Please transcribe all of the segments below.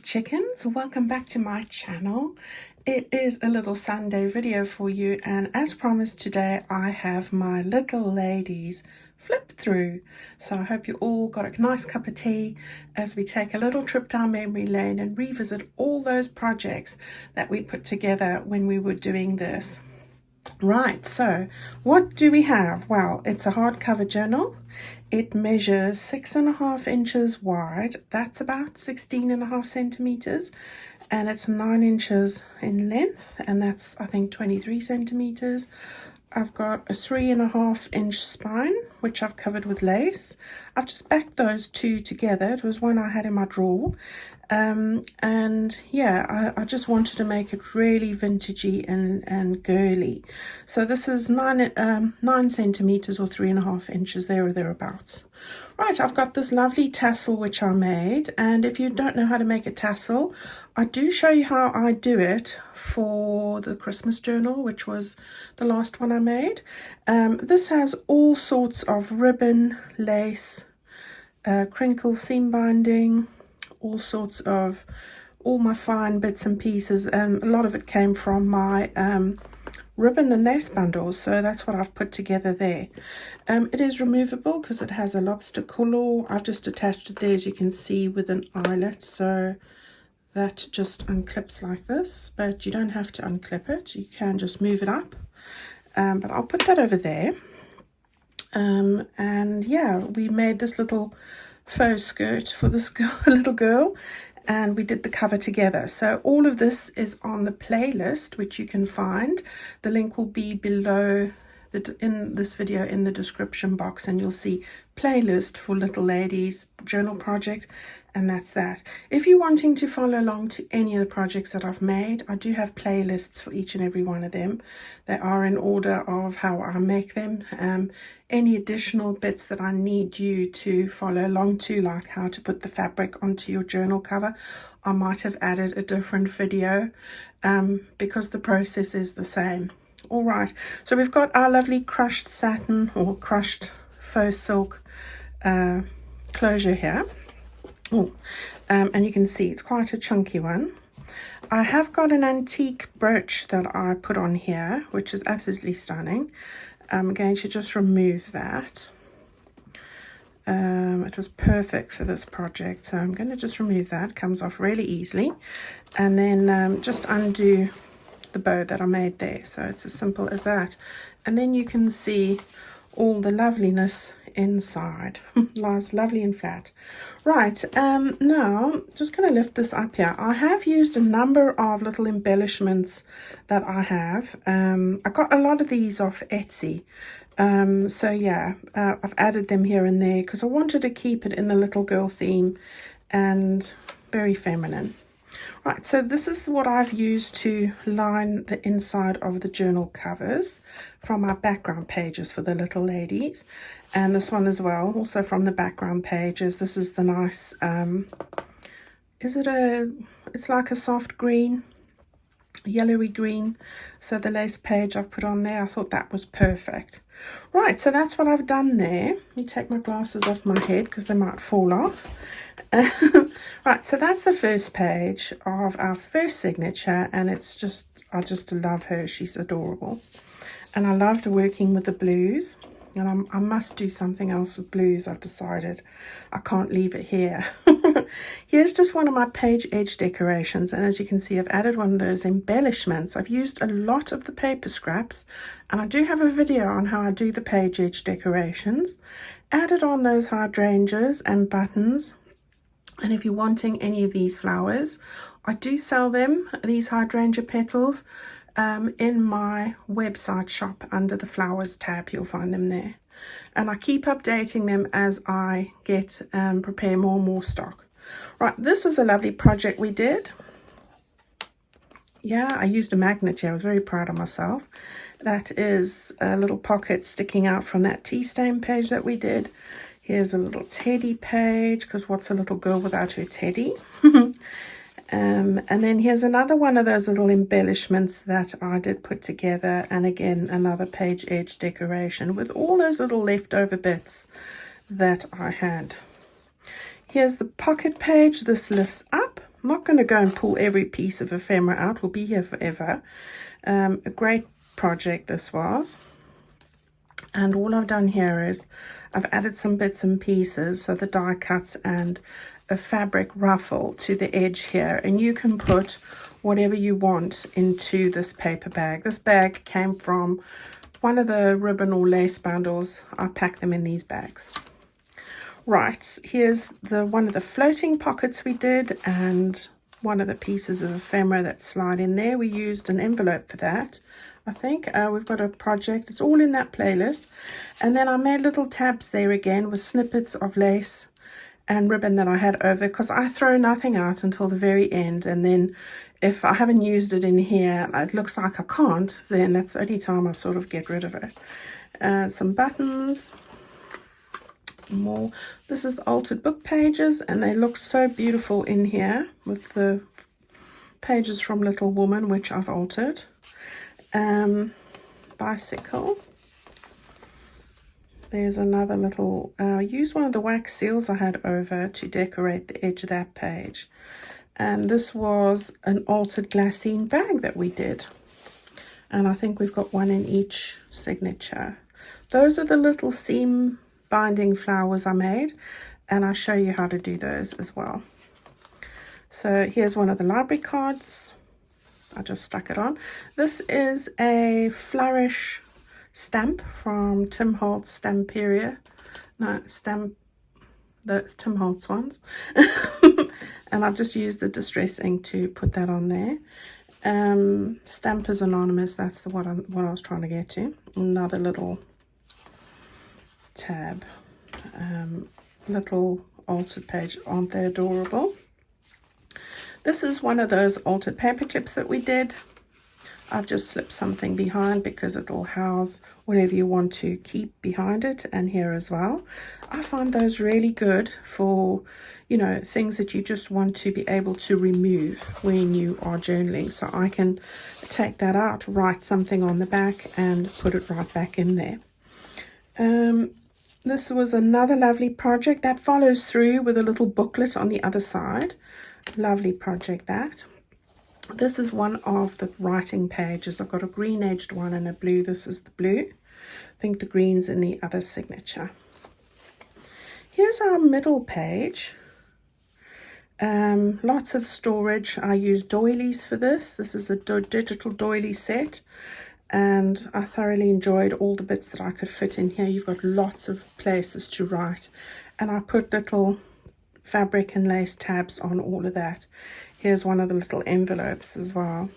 chickens, welcome back to my channel. It is a little Sunday video for you, and as promised today I have my little ladies flip through. So I hope you all got a nice cup of tea as we take a little trip down memory lane and revisit all those projects that we put together when we were doing this. Right, so what do we have? Well, it's a hardcover journal. It measures 6.5 inches wide. That's about 16.5 centimeters, and it's 9 inches in length, and that's, I think, 23 centimeters. I've got a 3.5 inch spine, which I've covered with lace. I've just backed those two together. It was one I had in my drawer. And yeah, I just wanted to make it really vintagey and girly. So this is 9 centimeters or 3.5 inches, there or thereabouts. Right, I've got this lovely tassel which I made, and if you don't know how to make a tassel, I do show you how I do it for the Christmas journal, which was the last one I made. This has all sorts of ribbon, lace, crinkle seam binding, all sorts of all my fine bits and pieces, and a lot of it came from my ribbon and lace bundles, so that's what I've put together there. It is removable because it has a lobster collar. I've just attached it there, as you can see, with an eyelet, so that just unclips like this, but you don't have to unclip it, you can just move it up. But I'll put that over there. And yeah, we made this little faux skirt for this girl, little girl, and we did the cover together. So all of this is on the playlist, which you can find. The link will be below in this video in the description box, and you'll see playlist for little ladies journal project, and that's that. If you're wanting to follow along to any of the projects that I've made, I do have playlists for each and every one of them. They are in order of how I make them. Any additional bits that I need you to follow along to, like how to put the fabric onto your journal cover, I might have added a different video because the process is the same. All right, so we've got our lovely crushed satin or crushed faux silk closure here. And you can see it's quite a chunky one. I have got an antique brooch that I put on here, which is absolutely stunning. I'm going to just remove that. It was perfect for this project, so I'm going to just remove that. It comes off really easily, and then just undo the bow that I made there. So it's as simple as that, and then you can see all the loveliness inside. Lies lovely and flat. Right, now just going to lift this up here. I have used a number of little embellishments that I have. I got a lot of these off Etsy, so yeah, I've added them here and there because I wanted to keep it in the little girl theme and very feminine. Right, so this is what I've used to line the inside of the journal covers from my background pages for the little ladies, and this one as well, also from the background pages. This is the nice, it's like a soft green, yellowy green, so the lace page I've put on there, I thought that was perfect. Right, so that's what I've done there. Let me take my glasses off my head because they might fall off. Right, so that's the first page of our first signature, and it's just, I just love her. She's adorable, and I loved working with the blues, and I must do something else with blues. I've decided I can't leave it here. Here's just one of my page edge decorations, and as you can see, I've added one of those embellishments. I've used a lot of the paper scraps, and I do have a video on how I do the page edge decorations. Added on those hydrangeas and buttons. And if you're wanting any of these flowers, I do sell them, these hydrangea petals, in my website shop under the flowers tab. You'll find them there. And I keep updating them as I prepare more and more stock. Right, this was a lovely project we did. Yeah, I used a magnet here. I was very proud of myself. That is a little pocket sticking out from that tea stain page that we did. Here's a little teddy page, because what's a little girl without her teddy? And then here's another one of those little embellishments that I did put together, and again another page edge decoration with all those little leftover bits that I had. Here's the pocket page. This lifts up I'm not going to go and pull every piece of ephemera out. We'll be here forever. A great project this was. And all I've done here is I've added some bits and pieces, so the die cuts and a fabric ruffle to the edge here. And you can put whatever you want into this paper bag. This bag came from one of the ribbon or lace bundles. I packed them in these bags. Right, here's one of the floating pockets we did, and one of the pieces of ephemera that slide in there. We used an envelope for that. I think we've got a project. It's all in that playlist. And then I made little tabs there again with snippets of lace and ribbon that I had over, because I throw nothing out until the very end. And then if I haven't used it in here, it looks like I can't, then that's the only time I sort of get rid of it. Some buttons. More. This is the altered book pages, and they look so beautiful in here with the pages from Little Woman, which I've altered. Bicycle. There's another little, I used one of the wax seals I had over to decorate the edge of that page. And this was an altered glassine bag that we did. And I think we've got one in each signature. Those are the little seam binding flowers I made, and I'll show you how to do those as well. So here's one of the library cards. I just stuck it on. This is a flourish stamp from Tim Holtz Stamperia. No, that's Tim Holtz ones. And I've just used the distress ink to put that on there. Stampers Anonymous, that's what I was trying to get to. Another little tab. Little altered page. Aren't they adorable? This is one of those altered paper clips that we did. I've just slipped something behind because it'll house whatever you want to keep behind it, and here as well. I find those really good for, you know, things that you just want to be able to remove when you are journaling. So I can take that out, write something on the back and put it right back in there. This was another lovely project that follows through with a little booklet on the other side. Lovely project that. This is one of the writing pages. I've got a green edged one and a blue. This is the blue. I think the green's in the other signature. Here's our middle page. Lots of storage. I use doilies for this. This is a digital doily set, and I thoroughly enjoyed all the bits that I could fit in here. You've got lots of places to write, and I put little fabric and lace tabs on all of that. Here's one of the little envelopes as well,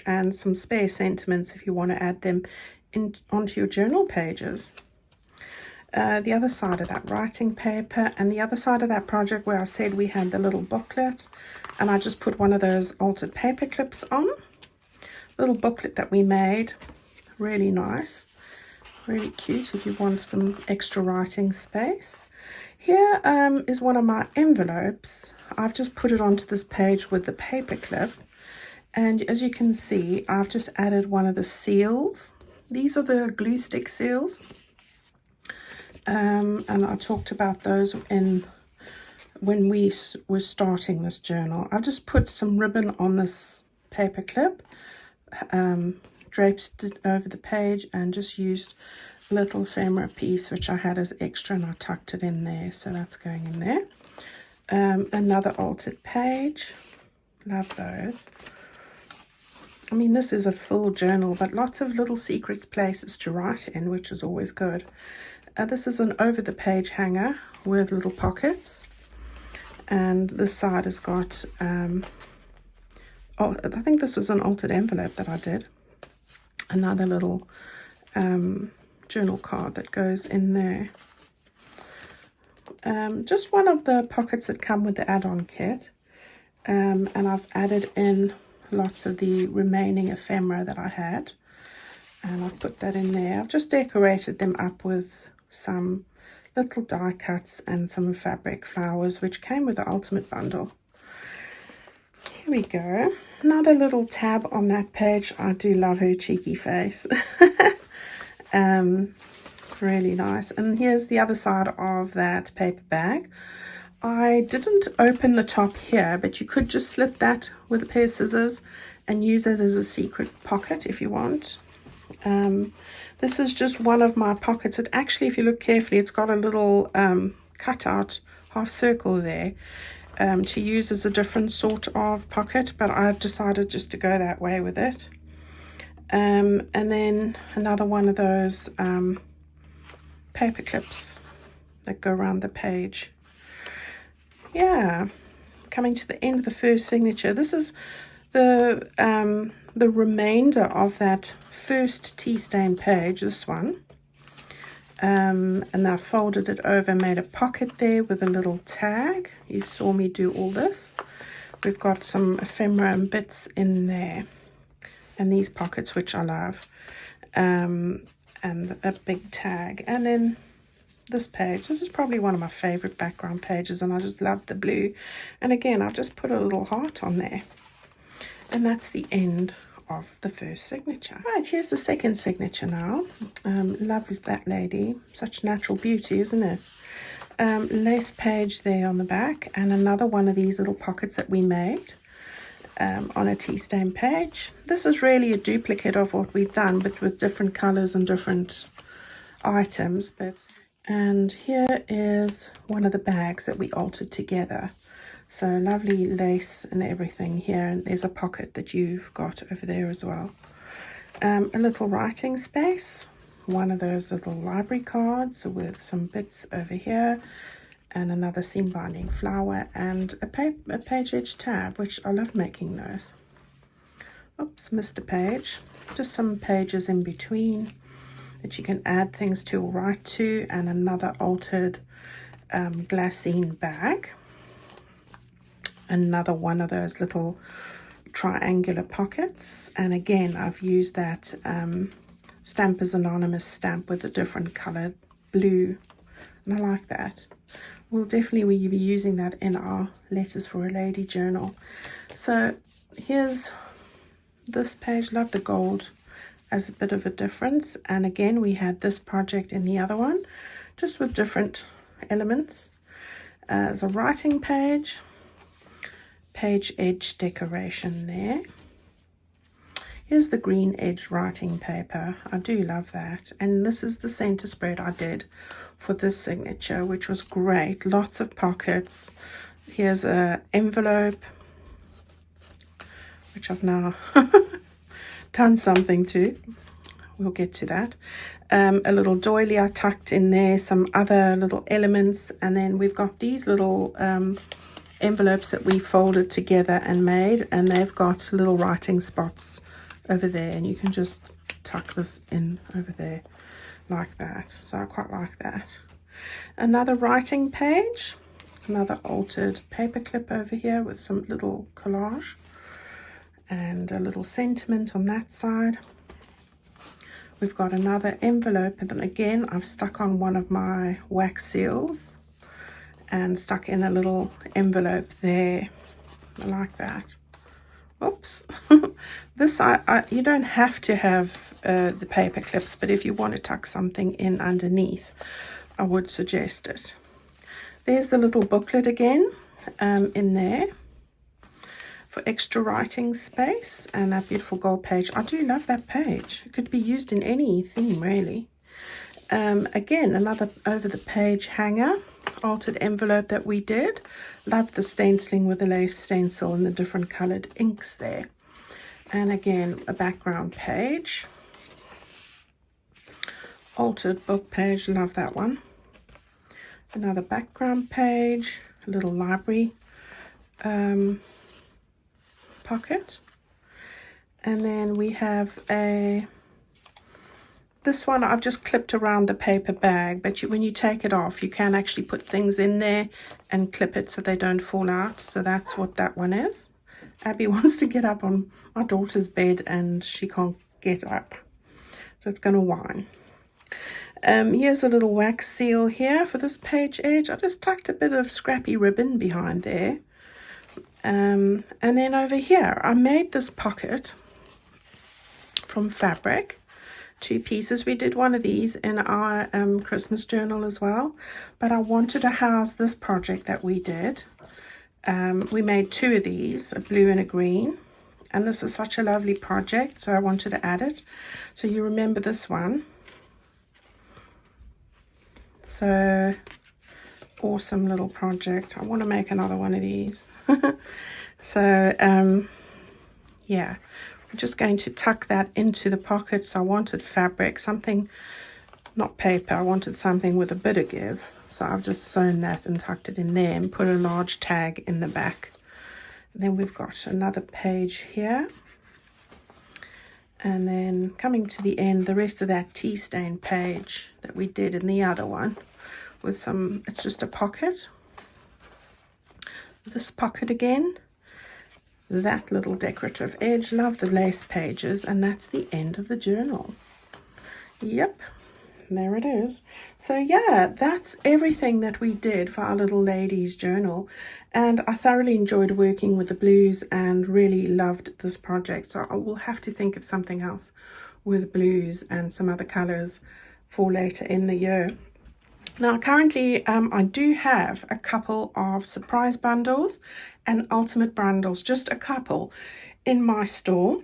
and some spare sentiments if you want to add them onto your journal pages. The other side of that writing paper, and the other side of that project where I said we had the little booklet, and I just put one of those altered paper clips on. Little booklet that we made, really nice, really cute if you want some extra writing space. Here is one of my envelopes. I've just put it onto this page with the paper clip, and as you can see, I've just added one of the seals. These are the glue stick seals, and I talked about those when we were starting this journal. I just put some ribbon on this paper clip, draped it over the page, and just used a little ephemera piece which I had as extra, and I tucked it in there, so that's going in there. Another altered page. Love those. I mean, this is a full journal, but lots of little secrets places to write in, which is always good. This is an over the page hanger with little pockets, and this side has got I think this was an altered envelope that I did. Another little journal card that goes in there. Just one of the pockets that come with the add-on kit, and I've added in lots of the remaining ephemera that I had, and I've put that in there. I've just decorated them up with some little die cuts and some fabric flowers which came with the ultimate bundle. Here we go, another little tab on that page. I do love her cheeky face. Really nice. And here's the other side of that paper bag. I didn't open the top here, but you could just slit that with a pair of scissors and use it as a secret pocket if you want. This is just one of my pockets. It actually, if you look carefully, it's got a little cutout half circle there to use as a different sort of pocket, but I decided just to go that way with it. And then another one of those paper clips that go around the page. Yeah, coming to the end of the first signature. This is the remainder of that first tea stain page, this one. And I folded it over, made a pocket there with a little tag. You saw me do all this. We've got some ephemera and bits in there, and these pockets, which I love, and a big tag. And then this page, this is probably one of my favorite background pages, and I just love the blue. And again, I just put a little heart on there, and that's the end of the first signature. Right, here's the second signature now. Love that lady, such natural beauty, isn't it? Lace page there on the back, and another one of these little pockets that we made on a tea stain page. This is really a duplicate of what we've done, but with different colors and different items. And here is one of the bags that we altered together. So lovely lace and everything here, and there's a pocket that you've got over there as well. A little writing space, one of those little library cards with some bits over here, and another seam binding flower, and a page edge tab, which I love making those. Oops, missed a page. Just some pages in between that you can add things to or write to, and another altered glassine bag. Another one of those little triangular pockets, and again I've used that Stampers Anonymous stamp with a different colored blue, and I like that. We'll definitely be using that in our Letters for a Lady journal. So here's this page. Love the gold as a bit of a difference, and again we had this project in the other one, just with different elements. As a writing page, page edge decoration there. Here's the green edge writing paper. I do love that. And this is the center spread I did for this signature, which was great. Lots of pockets. Here's a envelope, which I've now done something to. We'll get to that. A little doily I tucked in there, some other little elements, and then we've got these little envelopes that we folded together and made, and they've got little writing spots over there, and you can just tuck this in over there like that. So I quite like that. Another writing page, another altered paper clip over here with some little collage and a little sentiment on that side. We've got another envelope, and then again I've stuck on one of my wax seals and stuck in a little envelope there. I like that. Oops. This you don't have to have the paper clips, but if you want to tuck something in underneath, I would suggest it. There's the little booklet again in there for extra writing space, and that beautiful gold page. I do love that page. It could be used in any theme really. Again, another over the page hanger, altered envelope that we did. Love the stenciling with the lace stencil and the different colored inks there. And again, a background page, altered book page. Love that one. Another background page, a little library pocket, and then we have this one I've just clipped around the paper bag, but when you take it off, you can actually put things in there and clip it so they don't fall out. So that's what that one is. Abby wants to get up on my daughter's bed and she can't get up, so it's going to whine. Here's a little wax seal here for this page edge. I just tucked a bit of scrappy ribbon behind there. And then over here, I made this pocket from fabric, 2 pieces. We did one of these in our Christmas journal as well, but I wanted to house this project that we did. We made 2 of these, a blue and a green, and this is such a lovely project, so I wanted to add it. So you remember this one. So awesome little project. I want to make another one of these. So yeah, we're just going to tuck that into the pocket. So I wanted fabric, something, not paper, I wanted something with a bit of give. So I've just sewn that and tucked it in there and put a large tag in the back. And then we've got another page here. And then coming to the end, the rest of that tea stain page that we did in the other one with some, it's just a pocket. This pocket again. That little decorative edge. Love the lace pages, and that's the end of the journal. Yep, there it is. So yeah, that's everything that we did for our little ladies journal, and I thoroughly enjoyed working with the blues and really loved this project. So I will have to think of something else with blues and some other colors for later in the year. Now currently I do have a couple of surprise bundles and ultimate bundles, just a couple, in my store,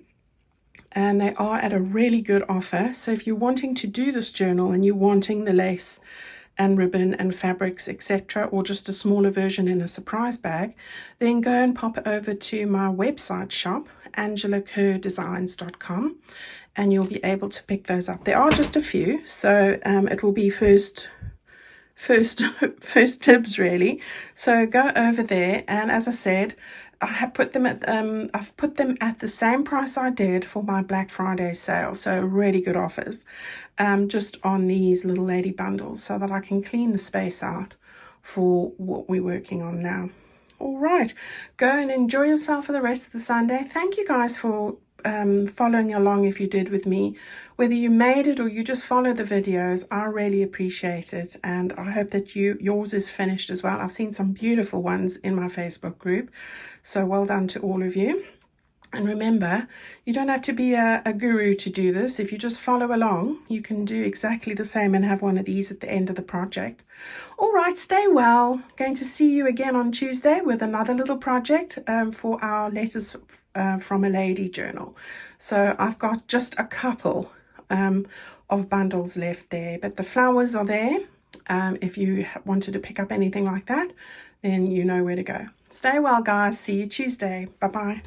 and they are at a really good offer. So if you're wanting to do this journal and you're wanting the lace and ribbon and fabrics, etc., or just a smaller version in a surprise bag, then go and pop over to my website shop, angelakerrdesigns.com, and you'll be able to pick those up. There are just a few, so it will be first tips really. So go over there, and as I said, I have put them at I've put them at the same price I did for my Black Friday sale. So really good offers just on these little lady bundles, so that I can clean the space out for what we're working on now. All right, go and enjoy yourself for the rest of the Sunday. Thank you guys for following along. If you did with me, whether you made it or you just follow the videos, I really appreciate it, and I hope that yours is finished as well. I've seen some beautiful ones in my Facebook group, so well done to all of you. And remember, you don't have to be a guru to do this. If you just follow along, you can do exactly the same and have one of these at the end of the project. All right, stay well. Going to see you again on Tuesday with another little project for our letters from a lady journal. So I've got just a couple of bundles left there, but the flowers are there. If you wanted to pick up anything like that, then you know where to go. Stay well, guys. See you Tuesday. Bye-bye.